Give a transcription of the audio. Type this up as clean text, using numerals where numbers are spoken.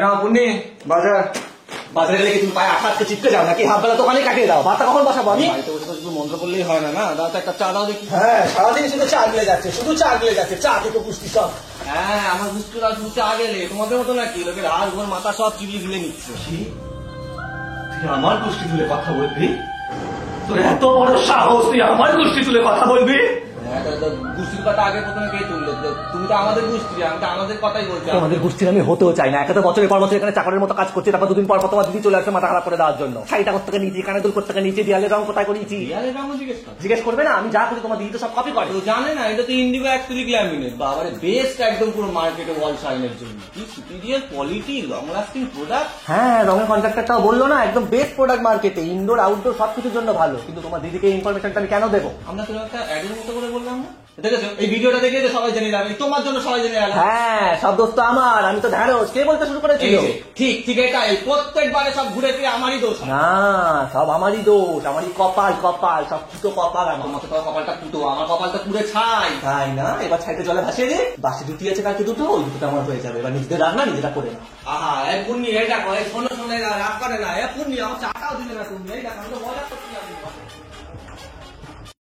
নাও পুন্নি বাজার। বাজারে গেলে কি তুমি পায়ে আঠা আটকে চিপকে যাও নাকি হাত বেলা দোকানে কাটিয়ে দাও? ভাতটা কখন বসাবো আমি? বাড়িতে বসে তো শুধু মন্ত্র করলেই হয় না, না দাও তো একটা চা দাও দেখি। হ্যাঁ সারাদিন শুধু চা গেলে যাচ্ছে, শুধু চা গেলে যাচ্ছে, চা থেকে পুষ্টি সব। হ্যাঁ আমার পুষ্টিরা শুধু চা গেলে, তোমাদের মতো নাকি লোকের হাড় ঘর মাথা সব চিবিয়ে গিলে নিচ্ছে। তুই আমার গোষ্ঠী তুলে কথা বলবি? তোর এত বড় সাহস, তুই আমার গোষ্ঠী তুলে কথা বলবি? গোষ্ঠীর কথা আগে প্রথমে কে তুললে? তুমি তো আমাদের গোষ্ঠী, আমি তো আমাদের কথাই বলছি। আমাদের গোষ্ঠীর আমি হতেও চাই না। একে তো বছরের পর বছর এখানে চাকরের মতো কাজ করছি, তারপর দুদিন পর তোমার দিদি চলে আসছে মাথা খারাপ করে দেওয়ার জন্য। শাড়িটা কোথা নিচে, কানে দুল কোথা নিচে, দেয়ালের রং কোথায় করেছি? দেয়ালের রং জিজ্ঞেস করবে না? আমি যা করি তোমার দিদি তো সব কপি করে। জানে না এটা তো ইন্ডিগো অ্যাক্রিলিক ল্যামিনেট, বাবারে বেস্ট একদম পুরো মার্কেটে ওয়াল শাইনের জন্য। কি superior quality, long lasting product. হ্যাঁ রঙের কন্ট্রাক্টরটাও বললো না একদম বেস্ট প্রোডাক্ট মার্কেটে, ইনডোর আউটডোর সবকিছুর জন্য ভালো। কিন্তু তোমার দিদিকে ইনফরমেশনটা আমি কেন দেবো? আমরা তো একটা অ্যাডের মতো করে বললাম না? দেখেছো এই ভিডিওটা দেখে সবাই জেনে যাবে, তোমার জন্য সবাই জেনে যাবে। হ্যাঁ সব দোষ তো আমার, আমি তো ঢ্যাঁড়স। কে বলতে শুরু করেছিল? ঠিক ঠিক এটাই, প্রত্যেকবারে সব ঘুরে ফিরে আমারই দোষ। না সব আমারই দোষ, আমারই কপাল কপাল সব ফুটো কপাল। আমার মতো তো কপালটা ফুটো, আমার কপালটা পুড়ে ছাই। তাই না? এবার ছাইতে জলে ভাসিয়ে দে, বাসি দুটি আছে কালকে দুটো, ওই দুটো আমার হয়ে যাবে। এবার নিজেদের রান্না নিজেরা করে না। আহা এক পুণ্যি এই দেখো, এই শোনো শোনো রাগ করে না। এক পুণ্যি আমার চাটাও দিলে না তুমি, এই দেখো আমি তো মজা করছি।